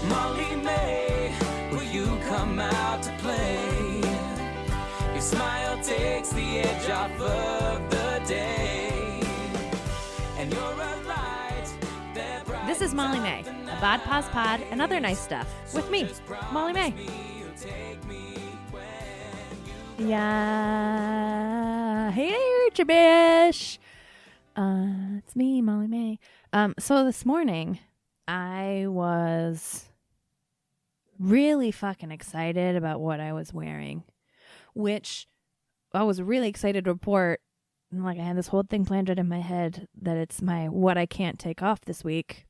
Molly May, will you come out to play? Your smile takes the edge off of the day, and you're a light that brightens. This is Molly May, a Bod Pause Pod and other nice stuff with me, Molly May. Yeah, hey there, Jabish. It's me, Molly May. So this morning, I was really fucking excited about what I was wearing, which I was really excited to report. Like, I had this whole thing planned out in my head that it's my what I can't take off this week.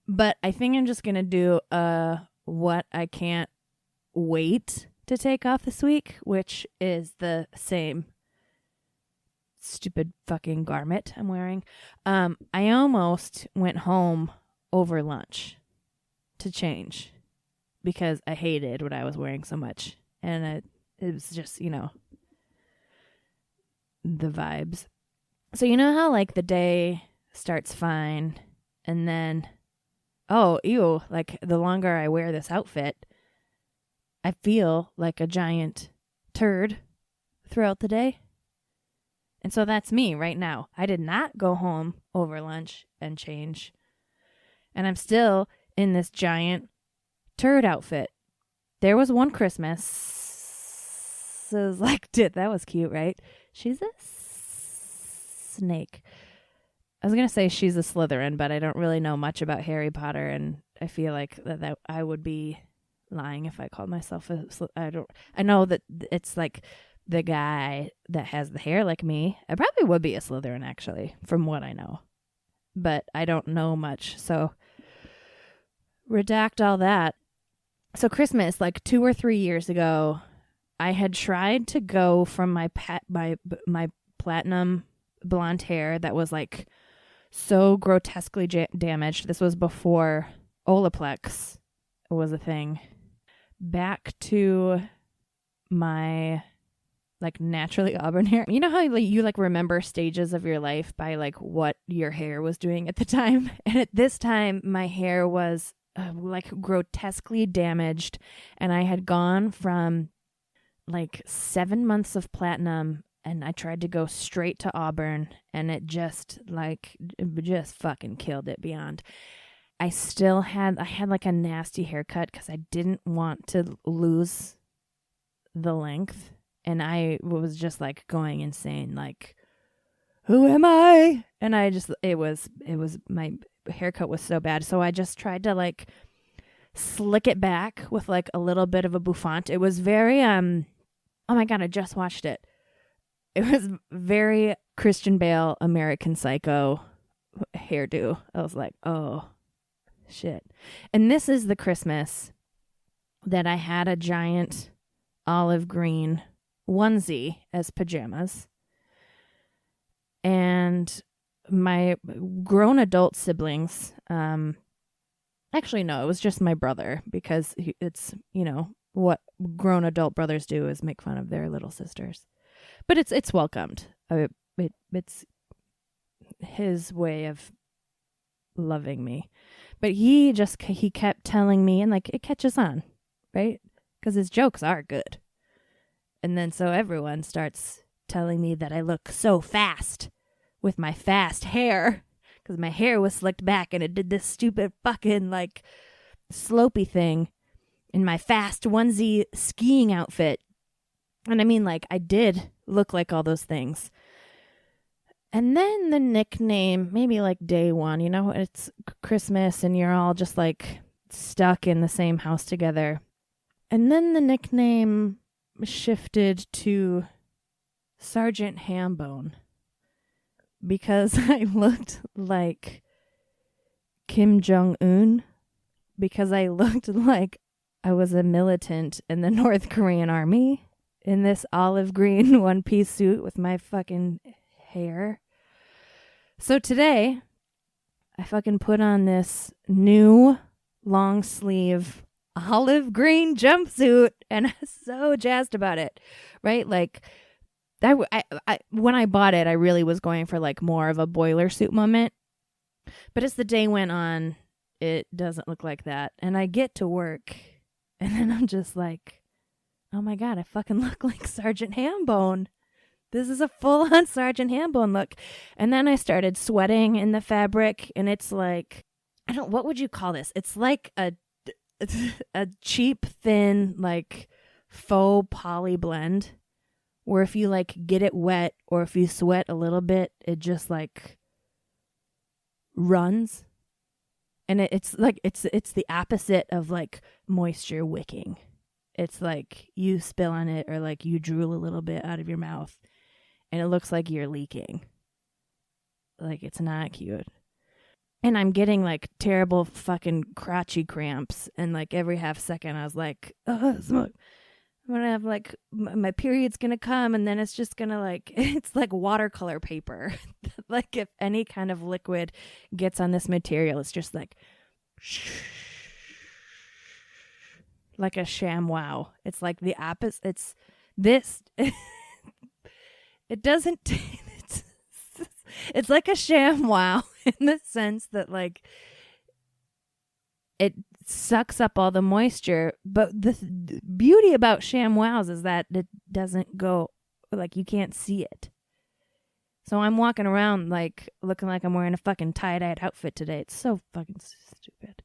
But I think I'm just going to do what I can't wait to take off this week, which is the same stupid fucking garment I'm wearing. I almost went home over lunch to change because I hated what I was wearing so much. And it was just, the vibes. So you know how like the day starts fine and then, oh, ew, like the longer I wear this outfit, I feel like a giant turd throughout the day. And so that's me right now. I did not go home over lunch and change. And I'm still in this giant turd outfit. There was one Christmas. So it was like, dude, that was cute, right? She's a snake. I was going to say she's a Slytherin, but I don't really know much about Harry Potter. And I feel like that I would be lying if I called myself I know that it's like the guy that has the hair like me. I probably would be a Slytherin, actually, from what I know. But I don't know much, so redact all that. So Christmas, like 2 or 3 years ago, I had tried to go from my platinum blonde hair that was like so grotesquely damaged. This was before Olaplex was a thing. Back to my like naturally auburn hair. You know how you like remember stages of your life by like what your hair was doing at the time? And at this time, my hair was like grotesquely damaged. And I had gone from like 7 months of platinum and I tried to go straight to auburn and it just fucking killed it beyond. I had like a nasty haircut because I didn't want to lose the length. And I was just like going insane, like, who am I? And my haircut was so bad. So I just tried to like slick it back with like a little bit of a bouffant. It was very, oh my God, I just watched it. It was very Christian Bale, American Psycho hairdo. I was like, oh shit. And this is the Christmas that I had a giant olive green onesie as pajamas. And my grown adult siblings, actually, no, it was just my brother because it's, what grown adult brothers do is make fun of their little sisters. But it's welcomed. It's his way of loving me. But he kept telling me, and like it catches on, right? Because his jokes are good. And then so everyone starts telling me that I look so fast with my fast hair because my hair was slicked back and it did this stupid fucking like slopey thing in my fast onesie skiing outfit. And I mean, like, I did look like all those things. And then the nickname, maybe like day one, it's Christmas and you're all just like stuck in the same house together. And then the nickname shifted to Sargent Hambone because I looked like Kim Jong-un, because I looked like I was a militant in the North Korean army in this olive green one-piece suit with my fucking hair. So today, I fucking put on this new long sleeve olive green jumpsuit and I'm so jazzed about it, right? Like, I when I bought it, I really was going for like more of a boiler suit moment. But as the day went on, it doesn't look like that. And I get to work, and then I'm just like, oh my God, I fucking look like Sergeant Hambone. This is a full-on Sargent Hambone look. And then I started sweating in the fabric, and it's like, what would you call this? It's like a cheap, thin, like faux poly blend, where if you like get it wet or if you sweat a little bit, it just like runs. And it's like, it's the opposite of like moisture wicking. It's like you spill on it or like you drool a little bit out of your mouth. And it looks like you're leaking. Like, it's not cute. And I'm getting, like, terrible fucking crotchy cramps. And, like, every half second I was like, oh, I'm going to have, like, my period's going to come. And then it's just going to, like, it's like watercolor paper. Like, if any kind of liquid gets on this material, it's just like, like a ShamWow. It's like the opposite. It's this... It doesn't, it's like a ShamWow in the sense that like it sucks up all the moisture. But the beauty about ShamWows is that it doesn't go, like you can't see it. So I'm walking around like looking like I'm wearing a fucking tie-dyed outfit today. It's so fucking stupid.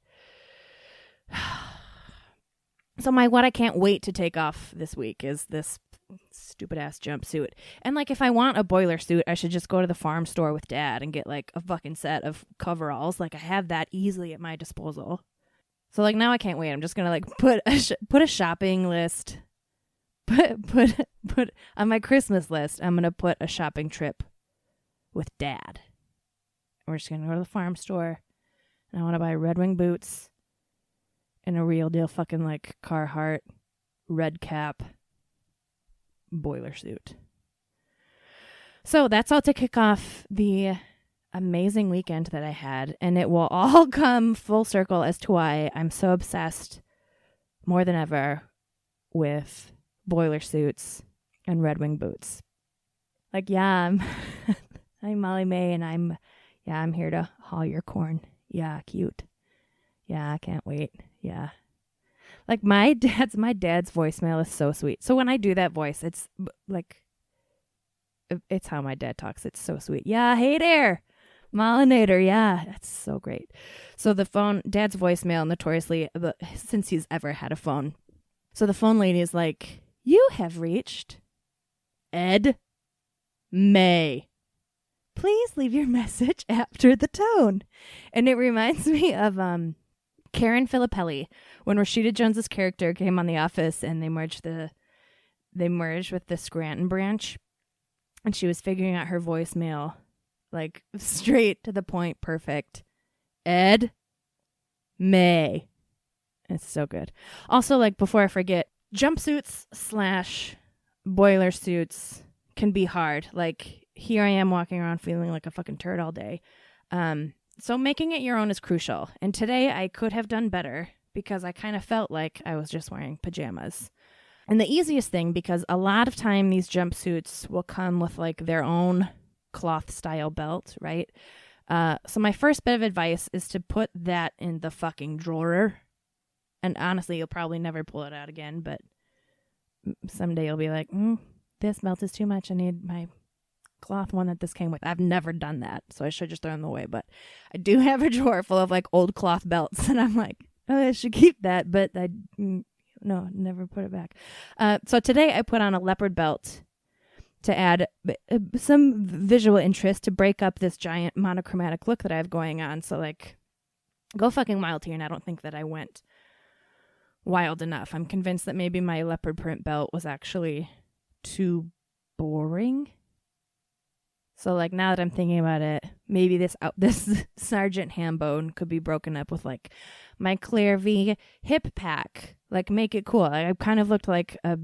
So what I can't wait to take off this week is this stupid ass jumpsuit. And like if I want a boiler suit, I should just go to the farm store with Dad and get like a fucking set of coveralls. Like I have that easily at my disposal. So like now I can't wait. I'm just gonna like put a shopping list. Put on my Christmas list. I'm gonna put a shopping trip with Dad. We're just gonna go to the farm store, and I want to buy Red Wing boots and a real deal fucking like Carhartt red cap boiler suit. So that's all to kick off the amazing weekend that I had, and it will all come full circle as to why I'm so obsessed more than ever with boiler suits and Red Wing boots. Like, yeah, I'm Molly May, and I'm here to haul your corn. Yeah, cute. Yeah, I can't wait. Yeah. Like my dad's voicemail is so sweet. So when I do that voice, it's like, it's how my dad talks. It's so sweet. Yeah, hey there, Mollinator. Yeah, that's so great. So Dad's voicemail notoriously, since he's ever had a phone. So the phone lady is like, you have reached Ed May. Please leave your message after the tone. And it reminds me of Karen Filippelli, when Rashida Jones's character came on The Office and they merged with the Scranton branch, and she was figuring out her voicemail like straight to the point, perfect. Ed May. It's so good. Also, like before I forget, jumpsuits / boiler suits can be hard. Like here I am walking around feeling like a fucking turd all day. So making it your own is crucial. And today I could have done better because I kind of felt like I was just wearing pajamas. And the easiest thing, because a lot of time these jumpsuits will come with like their own cloth style belt, right? So my first bit of advice is to put that in the fucking drawer. And honestly, you'll probably never pull it out again, but someday you'll be like, this belt is too much. I need my cloth one that this came with. I've never done that, so I should just throw them away. But I do have a drawer full of like old cloth belts, and I'm like, oh, I should keep that, but no, never put it back. So today I put on a leopard belt to add some visual interest to break up this giant monochromatic look that I have going on. So like, go fucking wild here, and I don't think that I went wild enough. I'm convinced that maybe my leopard print belt was actually too boring. So like now that I'm thinking about it, maybe this Sargent Hambone could be broken up with like my Claire V hip pack. Like make it cool. I kind of looked like a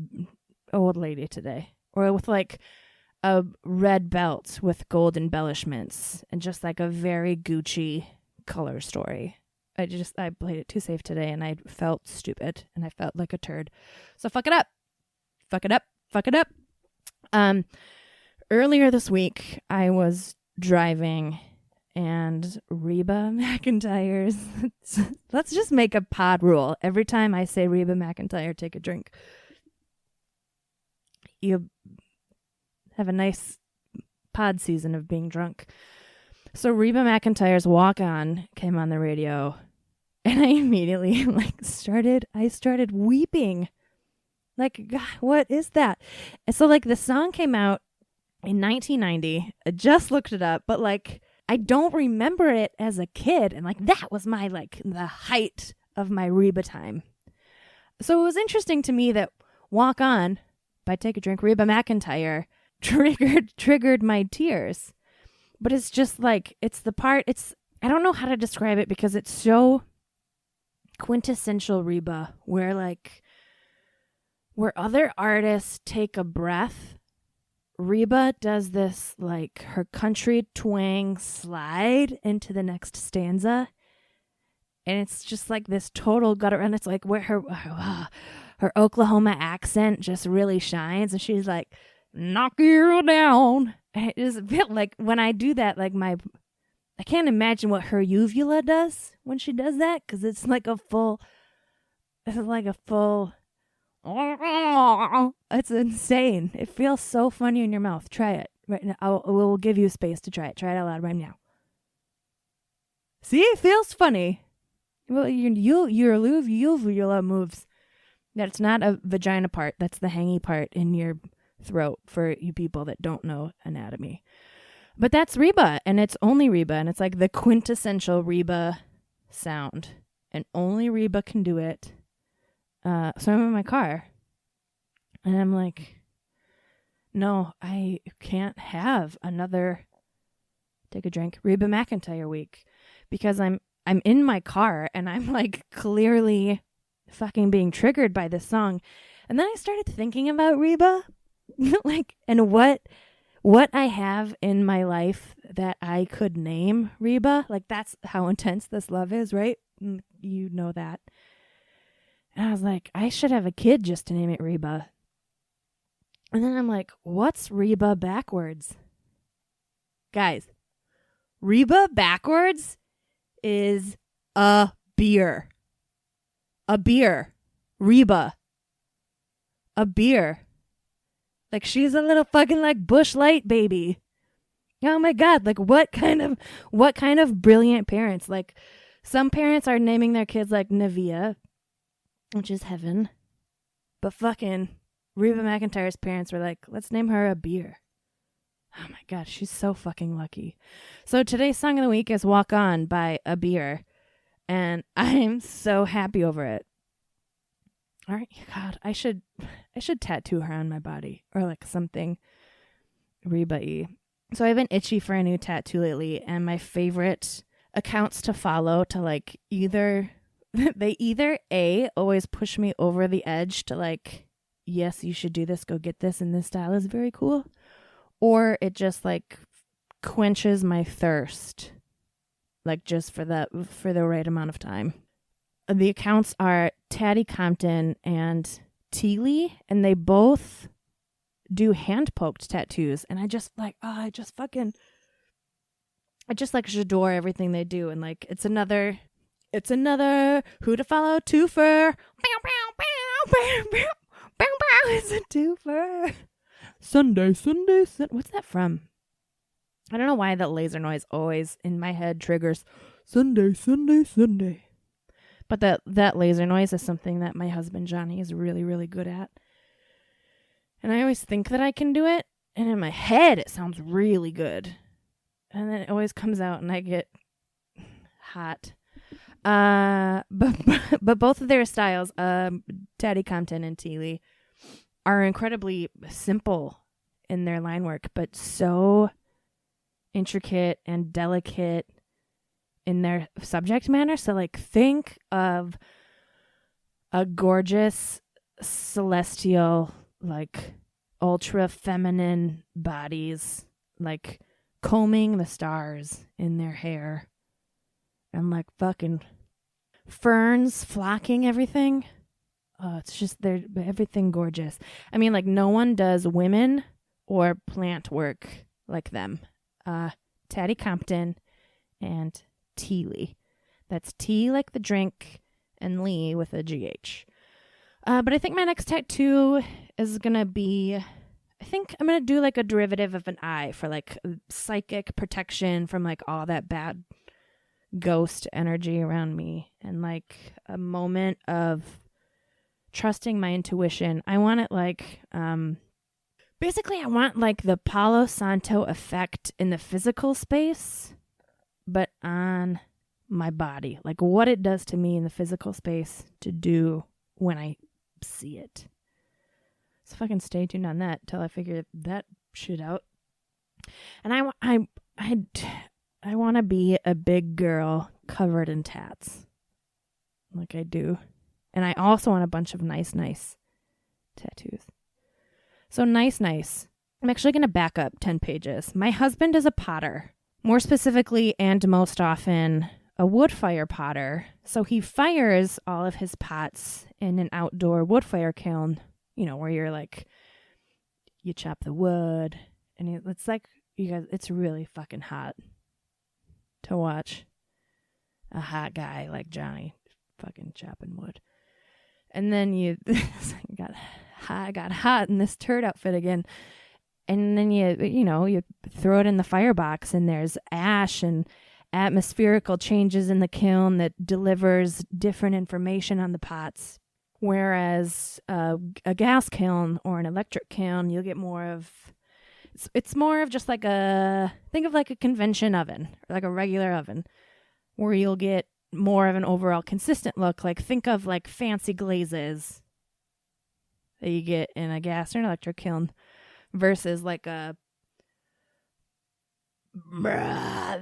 old lady today, or with like a red belt with gold embellishments and just like a very Gucci color story. I played it too safe today, and I felt stupid, and I felt like a turd. So fuck it up. Fuck it up. Fuck it up. Earlier this week, I was driving, and Reba McEntire's. Let's just make a pod rule. Every time I say Reba McEntire, take a drink. You have a nice pod season of being drunk. So Reba McEntire's Walk On came on the radio, and I immediately started weeping. Like, God, what is that? And so the song came out in 1990. I just looked it up, but I don't remember it as a kid, and that was my the height of my Reba time. So it was interesting to me that Walk On by Take a Drink, Reba McEntire triggered my tears. But it's just it's the part, I don't know how to describe it because it's so quintessential Reba, where other artists take a breath, Reba does this her country twang slide into the next stanza. And it's just this total gutter, and it's where her Oklahoma accent just really shines, and she's knock you down. And it just felt when I do that, I can't imagine what her uvula does when she does that, because it's a full, it's insane. It feels so funny in your mouth. Try it right now. We'll give you space to try it. Try it out loud right now. See, it feels funny. Well, your uvula moves. That's not a vagina part. That's the hangy part in your throat for you people that don't know anatomy. But that's Reba, and it's only Reba, and it's the quintessential Reba sound, and only Reba can do it. So I'm in my car, and I'm no, I can't have another Take a Drink Reba McEntire week, because I'm in my car, and I'm clearly fucking being triggered by this song. And then I started thinking about Reba, and what I have in my life that I could name Reba. That's how intense this love is, right? You know that. And I was I should have a kid just to name it Reba. And then I'm what's Reba backwards? Guys, Reba backwards is a beer. A beer. Reba. A beer. She's a little fucking Bush Light baby. Oh my God. What kind of brilliant parents? Some parents are naming their kids Nevia, which is heaven. But fucking Reba McEntire's parents were let's name her a beer. Oh my God, she's so fucking lucky. So today's song of the week is Walk On by A Beer. And I'm so happy over it. All right, God, I should tattoo her on my body or something Reba-y. So I've been itchy for a new tattoo lately, and my favorite accounts to follow to either A, always push me over the edge to yes, you should do this, go get this, and this style is very cool, or it just quenches my thirst just for the right amount of time. The accounts are Taddy Compton and Teely, and they both do hand-poked tattoos, and I just adore everything they do, and it's another who to follow twofer. It's a twofer. Sunday. What's that from? I don't know why that laser noise always in my head triggers Sunday. But that laser noise is something that my husband Johnny is really, really good at. And I always think that I can do it, and in my head it sounds really good. And then it always comes out and I get hot. But both of their styles, Taddy Compton and Teely, are incredibly simple in their line work, but so intricate and delicate in their subject matter. So think of a gorgeous celestial, ultra feminine bodies, combing the stars in their hair, and fucking ferns flocking everything. Oh, it's just everything gorgeous. I mean, no one does women or plant work like them. Taddy Compton and Teely. That's T like the drink and Lee with a GH. But I think my next tattoo is going to be, I think I'm going to do like a derivative of an eye for like psychic protection from like all that bad ghost energy around me, and like a moment of trusting my intuition. I want it like, basically I want like the Palo Santo effect in the physical space, but on my body, like what it does to me in the physical space to do when I see it. So fucking stay tuned on that till I figure that shit out. And I want to be a big girl covered in tats, like I do. And I also want a bunch of nice tattoos. So nice. I'm actually going to back up 10 pages. My husband is a potter, more specifically and most often a wood fire potter. So he fires all of his pots in an outdoor wood fire kiln, you know, where you're like, you chop the wood, and it's like, you guys, it's really fucking hot to watch a hot guy like Johnny fucking chopping wood. And then you got hot in this turd outfit again. And then you throw it in the firebox, and there's ash and atmospherical changes in the kiln that delivers different information on the pots. Whereas a gas kiln or an electric kiln, you'll get more of, it's more of just like think of like a convention oven, or like a regular oven, where you'll get more of an overall consistent look. Like think of like fancy glazes that you get in a gas or an electric kiln versus like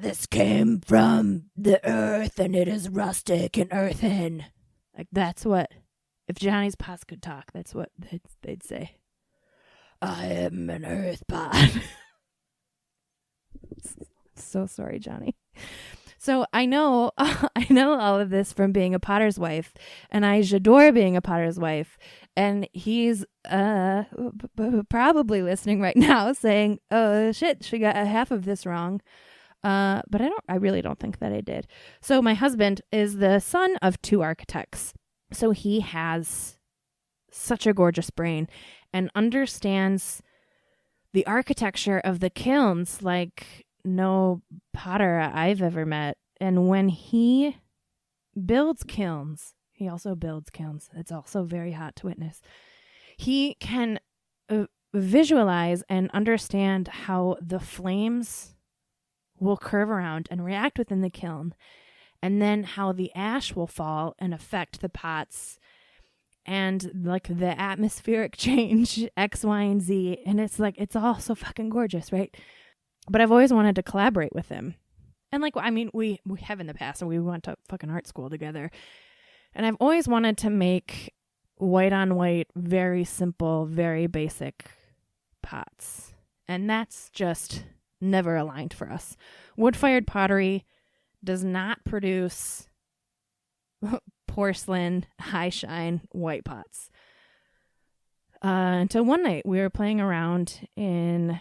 this came from the earth and it is rustic and earthen. Like that's what, if Johnny's pots could talk, that's what they'd say. I am an earth pot. So sorry, Johnny. So I know all of this from being a potter's wife, and I adore being a potter's wife. And he's probably listening right now saying, "Oh shit, she got half of this wrong." But I really don't think that I did. So my husband is the son of 2 architects. So he has such a gorgeous brain and understands the architecture of the kilns like no potter I've ever met. And when he builds kilns, he also builds kilns. It's also very hot to witness. He can visualize and understand how the flames will curve around and react within the kiln, and then how the ash will fall and affect the pots, and like the atmospheric change, X, Y, and Z. And it's like, it's all so fucking gorgeous, right? But I've always wanted to collaborate with him. And like, I mean, we have in the past, and we went to fucking art school together. And I've always wanted to make white on white, very simple, very basic pots. And that's just never aligned for us. Wood-fired pottery does not produce porcelain, high shine, white pots. Until one night we were playing around in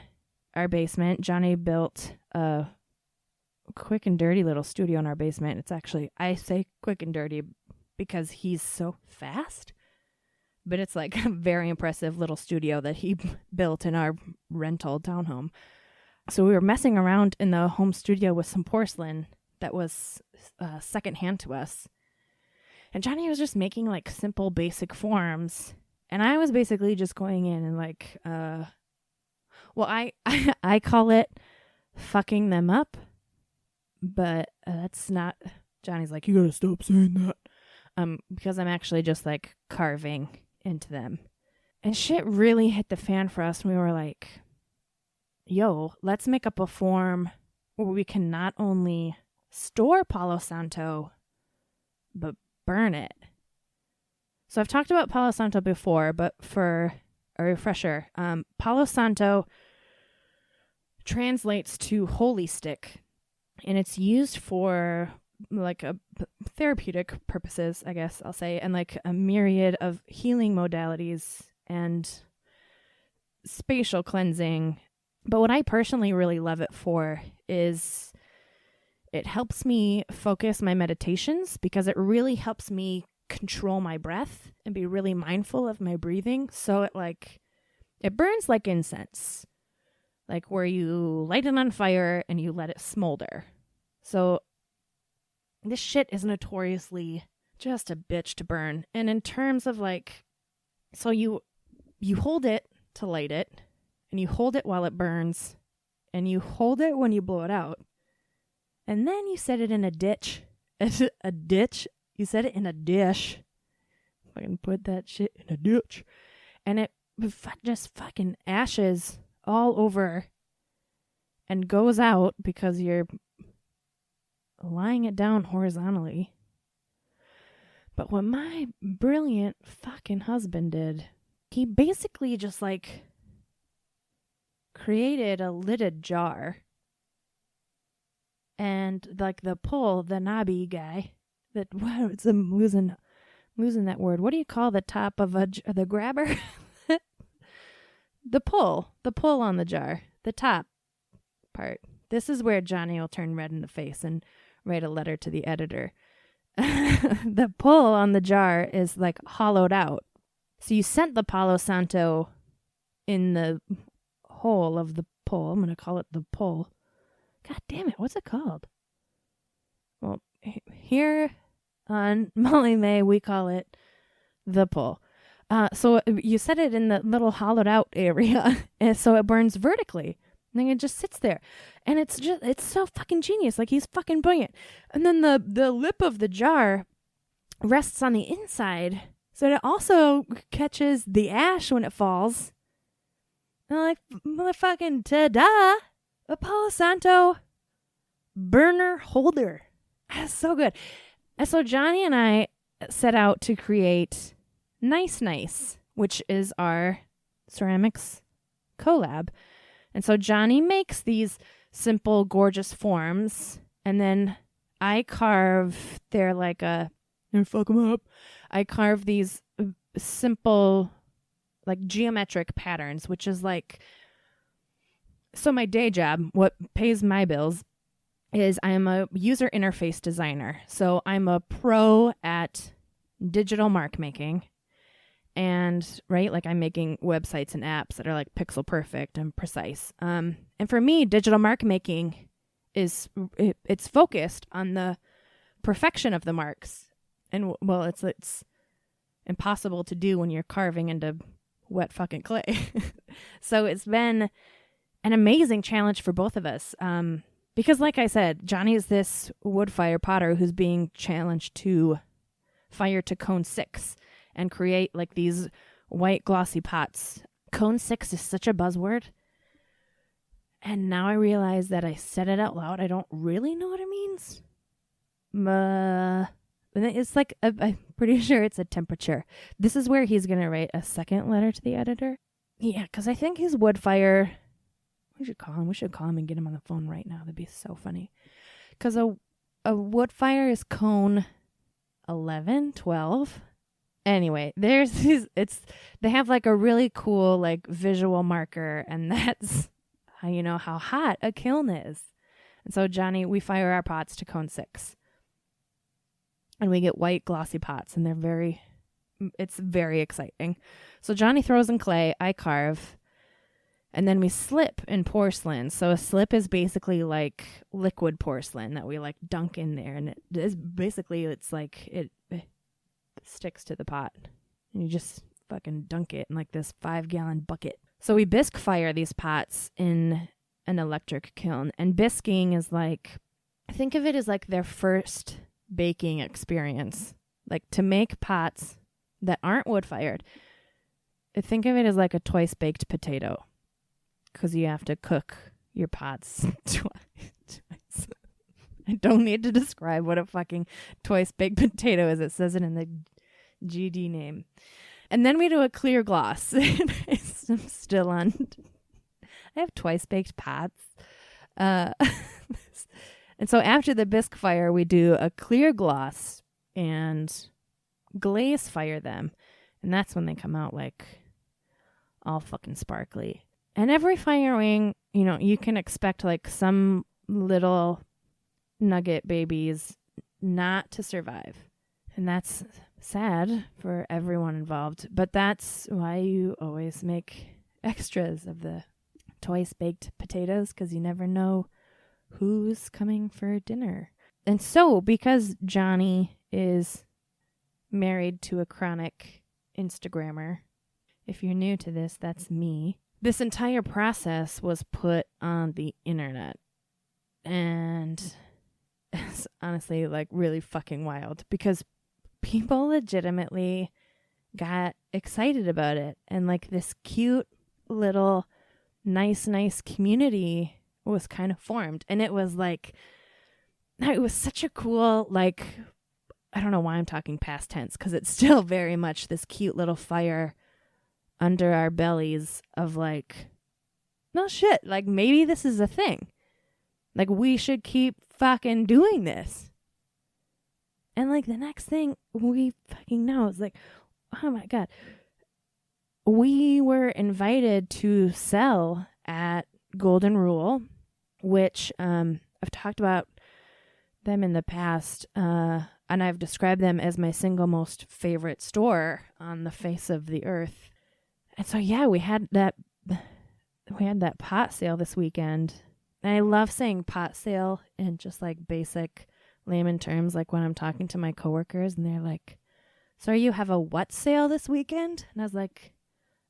our basement. Johnny built a quick and dirty little studio in our basement. It's actually, I say quick and dirty because he's so fast, but it's like a very impressive little studio that he built in our rental townhome. So we were messing around in the home studio with some porcelain that was secondhand to us. And Johnny was just making like simple basic forms. And I was basically just going in and like, I call it fucking them up, but that's not, Johnny's like, you gotta stop saying that. Because I'm actually just like carving into them. And shit really hit the fan for us. And we were like, yo, let's make up a form where we can not only store Palo Santo, but burn it. So I've talked about Palo Santo before, but for a refresher, Palo Santo translates to holy stick, and it's used for like a therapeutic purposes, I guess I'll say, and like a myriad of healing modalities and spatial cleansing. But what I personally really love it for is It helps me focus my meditations because it really helps me control my breath and be really mindful of my breathing. So it burns like incense, like where you light it on fire and you let it smolder. So this shit is notoriously just a bitch to burn. And in terms of so you hold it to light it, and you hold it while it burns, and you hold it when you blow it out. And then you set it in a ditch. A ditch? You set it in a dish. Fucking put that shit in a ditch. And it just fucking ashes all over and goes out because you're lying it down horizontally. But what my brilliant fucking husband did, he basically just created a lidded jar. And the knobby guy, I'm losing that word. What do you call the top of the grabber? The pull on the jar, the top part. This is where Johnny will turn red in the face and write a letter to the editor. The pull on the jar is hollowed out. So you sent the Palo Santo in the hole of the pull. I'm going to call it the pull. God damn it, what's it called? Well, here on Molly May, we call it the pull. So you set it in the little hollowed out area, and so it burns vertically. And then it just sits there. And it's so fucking genius. He's fucking brilliant. And then the lip of the jar rests on the inside, so it also catches the ash when it falls. And motherfucking ta-da! A Palo Santo burner holder. That's so good. And so Johnny and I set out to create Nice Nice, which is our ceramics collab. And so Johnny makes these simple, gorgeous forms, and then I carve, and fuck them up. I carve these simple, geometric patterns, which is so my day job, what pays my bills, is I am a user interface designer. So I'm a pro at digital mark making. And, right, I'm making websites and apps that are pixel perfect and precise. And for me, digital mark making it's focused on the perfection of the marks. And, well, it's impossible to do when you're carving into wet fucking clay. So it's been an amazing challenge for both of us. Because like I said, Johnny is this wood fire potter who's being challenged to fire to cone 6 and create these white glossy pots. Cone 6 is such a buzzword. And now I realize that I said it out loud. I don't really know what it means. It's I'm pretty sure it's a temperature. This is where he's going to write a second letter to the editor. Yeah, because I think his wood fire... We should call him and get him on the phone right now. That'd be so funny. Because a wood fire is cone 11, 12. Anyway, there's they have a really cool visual marker, and that's how you know how hot a kiln is. And so Johnny, we fire our pots to cone 6. And we get white glossy pots, and it's very exciting. So Johnny throws in clay, I carve. And then we slip in porcelain. So a slip is basically liquid porcelain that we dunk in there. And it is basically, it sticks to the pot. And you just fucking dunk it in this 5-gallon bucket. So we bisque fire these pots in an electric kiln. And bisquing is think of it as their first baking experience. To make pots that aren't wood fired. Think of it as a twice baked potato. Because you have to cook your pots twice. I don't need to describe what a fucking twice-baked potato is. It says it in the GD name. And then we do a clear gloss. I'm still on. I have twice-baked pots. And so after the bisque fire, we do a clear gloss and glaze fire them. And that's when they come out all fucking sparkly. And every firing, you can expect some little nugget babies not to survive. And that's sad for everyone involved. But that's why you always make extras of the twice baked potatoes, because you never know who's coming for dinner. And so, because Johnny is married to a chronic Instagrammer, if you're new to this, that's me. This entire process was put on the internet. And it's honestly like really fucking wild, because people legitimately got excited about it. And like this cute little nice community was kind of formed. And it was like, it was such a cool, like, I don't know why I'm talking past tense, because it's still very much this cute little fire under our bellies of like, no shit, like maybe this is a thing. Like we should keep fucking doing this. And like the next thing we fucking know is like, oh my God, we were invited to sell at Golden Rule, which I've talked about them in the past, and I've described them as my single most favorite store on the face of the earth. And so yeah, we had that pot sale this weekend. And I love saying pot sale in just like basic layman terms, like when I'm talking to my coworkers and they're like, so you have a what sale this weekend? And I was like,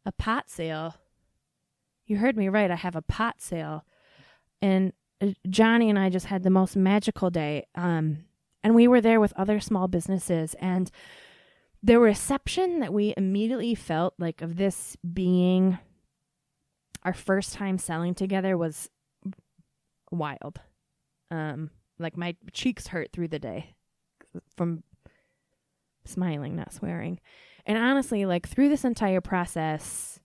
a pot sale. You heard me right. I have a pot sale. And Johnny and I just had the most magical day. And we were there with other small businesses, and the reception that we immediately felt like of this being our first time selling together was wild. Like my cheeks hurt through the day from smiling, not swearing. And honestly, like through this entire process,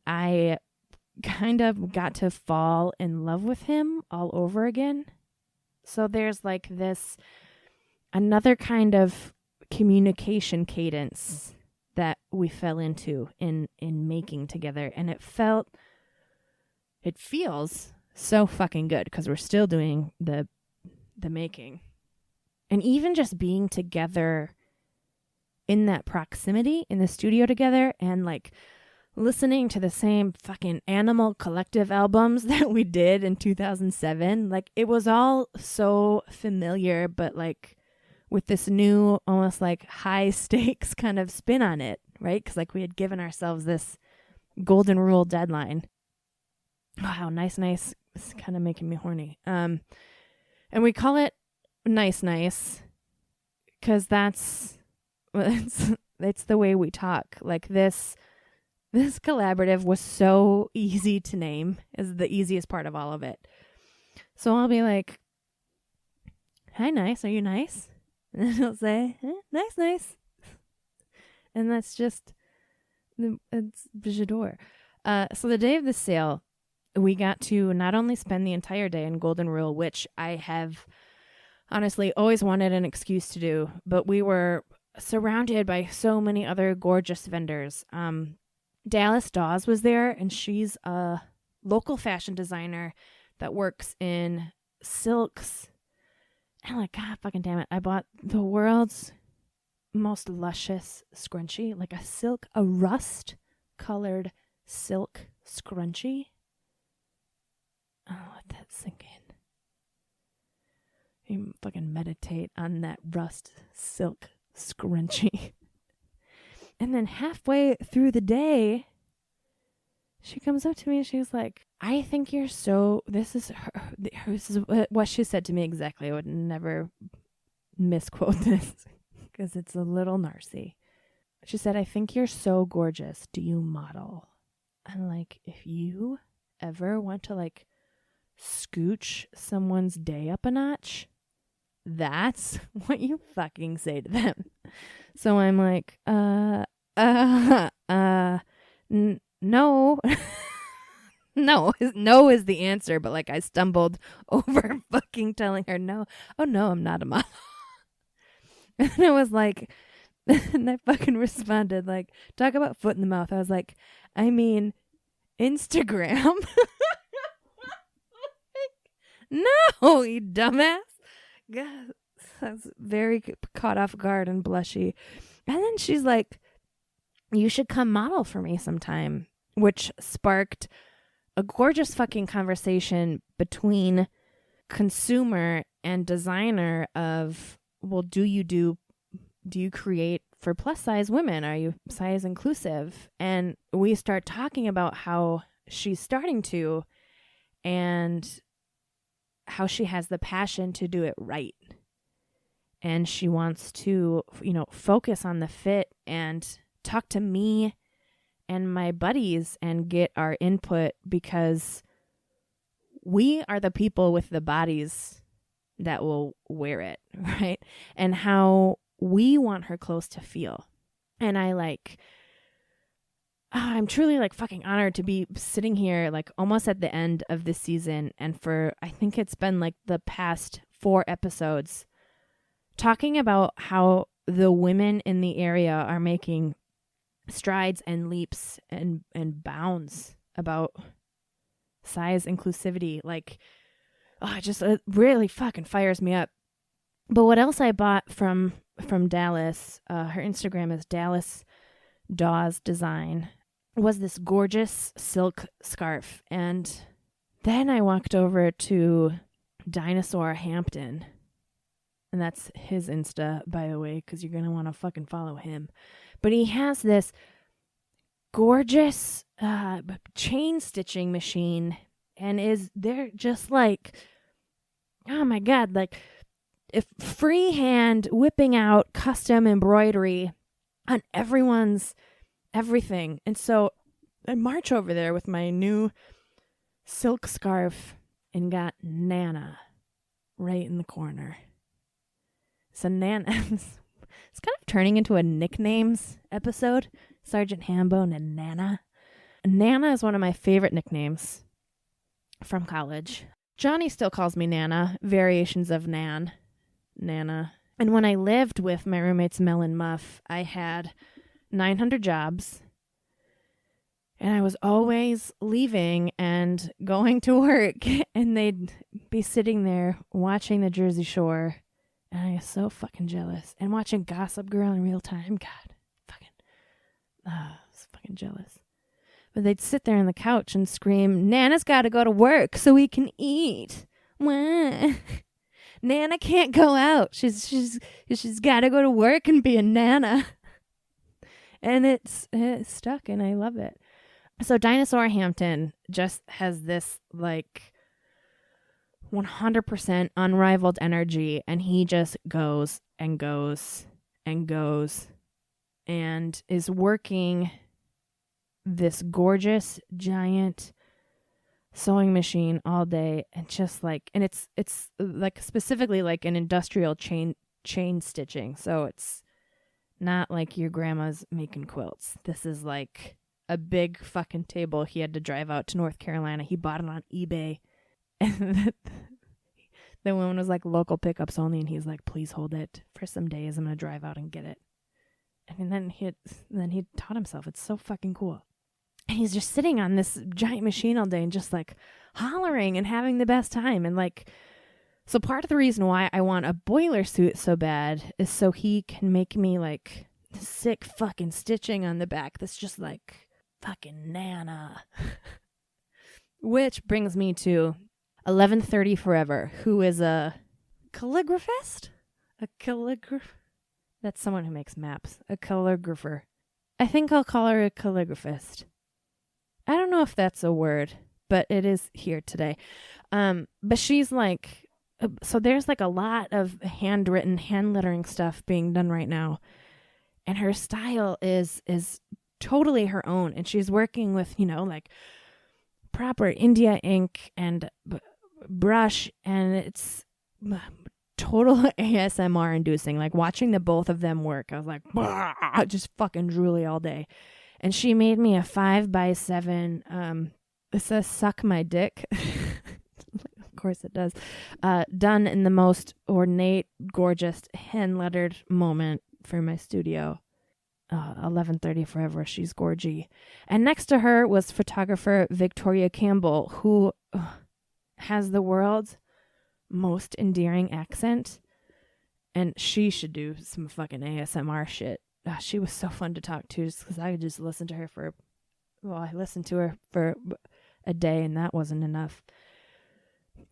I kind of got to fall in love with him all over again. So there's like this another kind of communication cadence that we fell into in making together, and it feels so fucking good because we're still doing the making. And even just being together in that proximity in the studio together and like listening to the same fucking Animal Collective albums that we did in 2007, like it was all so familiar, but like with this new almost like high stakes kind of spin on it, right? Because like we had given ourselves this Golden Rule deadline. Wow, nice. It's kind of making me horny. And we call it nice because it's the way we talk. Like this collaborative was so easy to name, is the easiest part of all of it. So I'll be like, hi, nice. Are you nice? And then he'll say, nice. And that's just, it's j'adore. So the day of the sale, we got to not only spend the entire day in Golden Rule, which I have honestly always wanted an excuse to do, but we were surrounded by so many other gorgeous vendors. Dallas Dawes was there, and she's a local fashion designer that works in silks. And I'm like, God fucking damn it, I bought the world's most luscious scrunchie, like a rust-colored silk scrunchie. Oh, let that sink in. You fucking meditate on that rust silk scrunchie. And then halfway through the day, she comes up to me and she's like, I think you're so, this is what she said to me exactly. I would never misquote this because it's a little narcy. She said, I think you're so gorgeous. Do you model? And like, if you ever want to like scooch someone's day up a notch, that's what you fucking say to them. So I'm like, no. No is the answer, but like I stumbled over fucking telling her no. Oh no, I'm not a model. And I was like, and I fucking responded like, talk about foot in the mouth. I was like, I mean, Instagram. No, you dumbass. God, I was very caught off guard and blushy. And then she's like, you should come model for me sometime, which sparked a gorgeous fucking conversation between consumer and designer of, well, do you create for plus size women? Are you size inclusive? And we start talking about how she's starting to, and how she has the passion to do it right. And she wants to, focus on the fit and talk to me and my buddies and get our input, because we are the people with the bodies that will wear it, right? And how we want her clothes to feel. And I'm truly like fucking honored to be sitting here like almost at the end of this season, and for I think it's been like the past 4 episodes talking about how the women in the area are making strides and leaps and bounds about size inclusivity. Like, it really fucking fires me up. But what else I bought from Dallas, her Instagram is Dallas Dawes Design, was this gorgeous silk scarf. And then I walked over to Dinosaur Hampton, and that's his Insta, by the way, because you're going to want to fucking follow him. But he has this gorgeous chain stitching machine, and they're just like, oh my God, like if freehand whipping out custom embroidery on everyone's everything. And so I march over there with my new silk scarf and got Nana right in the corner. So Nana, it's kind of turning into a nicknames episode. Sargent, Hambone, and Nana. Nana is one of my favorite nicknames from college. Johnny still calls me Nana, variations of Nana. And when I lived with my roommates Mel and Muff, I had 900 jobs, and I was always leaving and going to work, and they'd be sitting there watching the Jersey Shore, and I was so fucking jealous, and watching Gossip Girl in real time. God, I was fucking jealous. But they'd sit there on the couch and scream, Nana's got to go to work so we can eat. Nana can't go out. She's got to go to work and be a Nana. And it's stuck, and I love it. So Dinosaur Hampton just has this like 100% unrivaled energy, and he just goes and goes and goes and is working this gorgeous giant sewing machine all day, and just like, and it's like specifically like an industrial chain stitching. So it's not like your grandma's making quilts. This is like a big fucking table he had to drive out to North Carolina. He bought it on eBay. And the woman was like, local pickups only. And he's like, please hold it for some days. I'm going to drive out and get it. And then he taught himself. It's so fucking cool. And he's just sitting on this giant machine all day and just like hollering and having the best time. And like, so part of the reason why I want a boiler suit so bad is so he can make me like sick fucking stitching on the back that's just like fucking Nana. Which brings me to 1130 Forever, who is a calligraphist? That's someone who makes maps. A calligrapher. I think I'll call her a calligraphist. I don't know if that's a word, but it is here today. But she's like, so there's like a lot of handwritten, hand lettering stuff being done right now. And her style is totally her own. And she's working with, like proper India ink and brush. And it's total ASMR inducing. Like watching the both of them work, I was like, just fucking drooly all day. And she made me a 5x7. It says "suck my dick." Of course it does. Done in the most ornate, gorgeous, hand-lettered moment for my studio. 1130 Forever. She's gorgy. And next to her was photographer Victoria Campbell, who has the world's most endearing accent. And she should do some fucking ASMR shit. She was so fun to talk to just because I could just listen to her I listened to her for a day and that wasn't enough.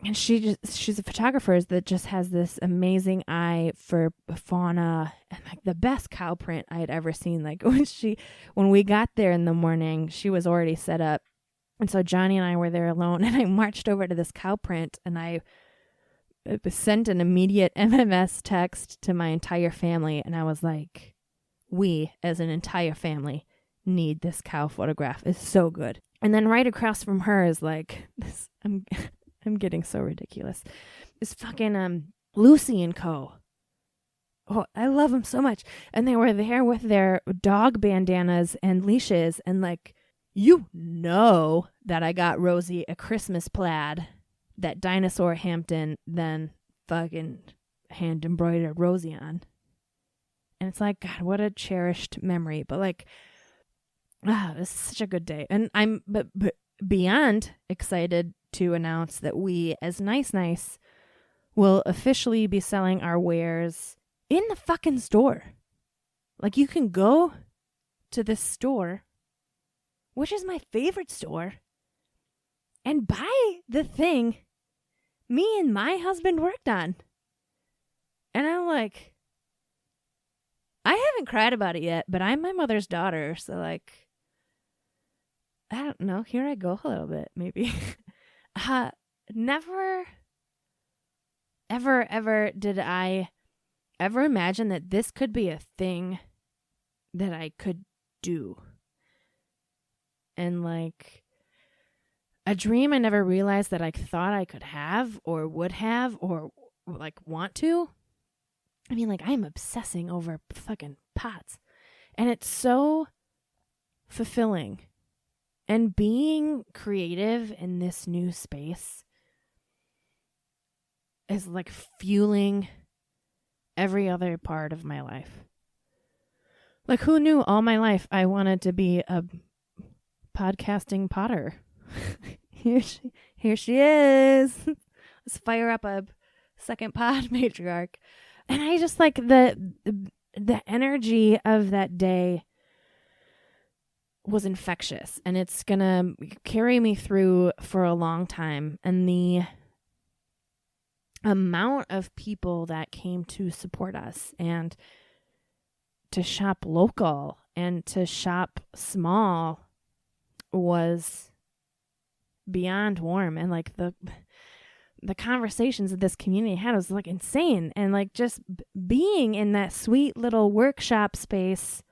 And she's a photographer that just has this amazing eye for fauna and like the best cow print I had ever seen. Like when we got there in the morning, she was already set up. And so Johnny and I were there alone and I marched over to this cow print and I sent an immediate MMS text to my entire family. And I was like, we as an entire family need this cow photograph. It's so good. And then right across from her is like this, I'm getting so ridiculous. It's fucking Lucy and Co. Oh, I love them so much. And they were there with their dog bandanas and leashes. And like, you know that I got Rosie a Christmas plaid that Dinosaur Hampton then fucking hand embroidered Rosie on. And it's like, God, what a cherished memory. But like, it's such a good day. And I'm but beyond excited to announce that we, as Nice, will officially be selling our wares in the fucking store. Like, you can go to this store, which is my favorite store, and buy the thing me and my husband worked on. And I'm like, I haven't cried about it yet, but I'm my mother's daughter, so like, I don't know, here I go a little bit, maybe. Never, ever did I ever imagine that this could be a thing that I could do. And like, a dream I never realized that I thought I could have or would have or like want to. I mean, like, I'm obsessing over fucking pots. And it's so fulfilling. And being creative in this new space is like fueling every other part of my life. Like, who knew all my life I wanted to be a podcasting potter? Here she is. Let's fire up a second pod matriarch. And I just like the energy of that day was infectious, and it's gonna carry me through for a long time. And the amount of people that came to support us and to shop local and to shop small was beyond warm. And like the conversations that this community had was like insane. And like just being in that sweet little workshop space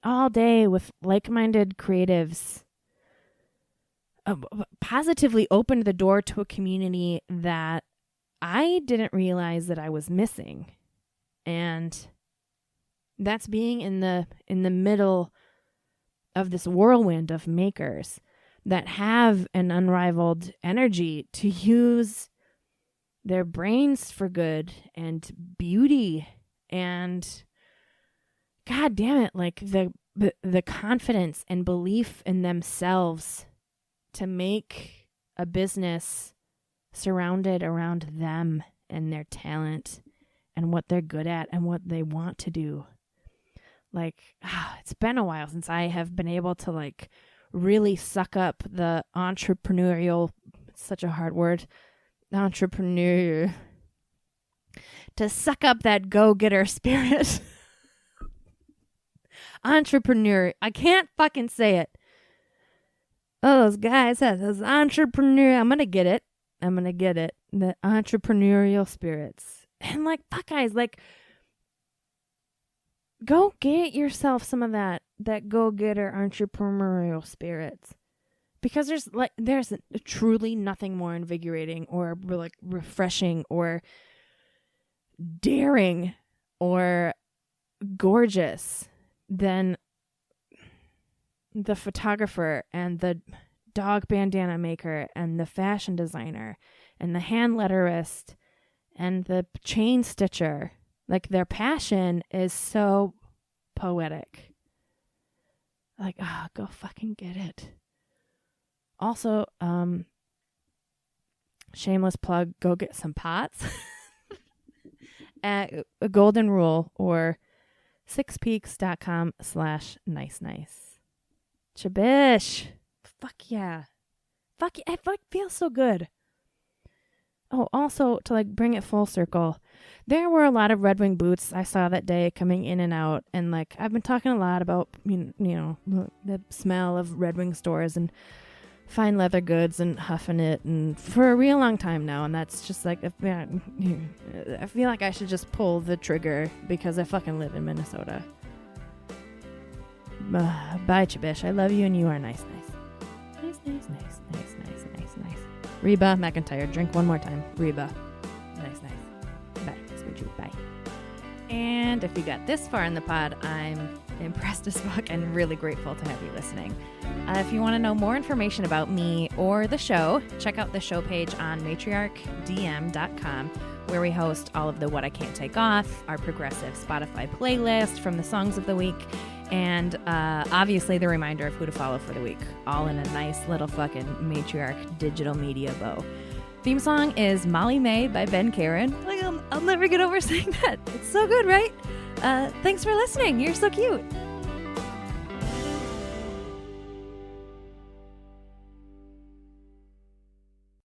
all day with like-minded creatives positively opened the door to a community that I didn't realize that I was missing. And that's being in the middle of this whirlwind of makers that have an unrivaled energy to use their brains for good and beauty and, God damn it, like the confidence and belief in themselves to make a business surrounded around them and their talent and what they're good at and what they want to do. Like, it's been a while since I have been able to like really suck up the entrepreneurial, it's such a hard word, entrepreneur, to suck up that go-getter spirit. Entrepreneur. I can't fucking say it. Oh, those guys have those entrepreneur. I'm going to get it. The entrepreneurial spirits. And like, fuck guys, like, go get yourself some of that go-getter entrepreneurial spirits. Because there's truly nothing more invigorating or like refreshing or daring or gorgeous than the photographer and the dog bandana maker and the fashion designer and the hand letterist and the chain stitcher. Like, their passion is so poetic. Like, go fucking get it. Also, shameless plug, go get some pots. at a golden rule or sixpeaks.com/nice. Chabish. Fuck yeah. Fuck yeah. It feels so good. Oh, also to like bring it full circle, there were a lot of Red Wing boots I saw that day coming in and out, and like I've been talking a lot about the smell of Red Wing stores and fine leather goods and huffing it, and for a real long time now, and that's just like I feel like I should just pull the trigger because I fucking live in Minnesota. Bye, Chabish. I love you, and you are nice. Reba McIntyre, drink one more time. Reba. Nice. Bye. Sweet you. Bye. And if you got this far in the pod, I'm impressed as fuck and really grateful to have you listening. If you want to know more information about me or the show, check out the show page on matriarchdm.com, where we host all of the What I Can't Take Off, our progressive Spotify playlist from the songs of the week, and obviously the reminder of who to follow for the week, all in a nice little fucking Matriarch digital media bow. Theme song is Molly May by Ben Karen. Like, I'll never get over saying that. It's so good, right? Thanks for listening. You're so cute.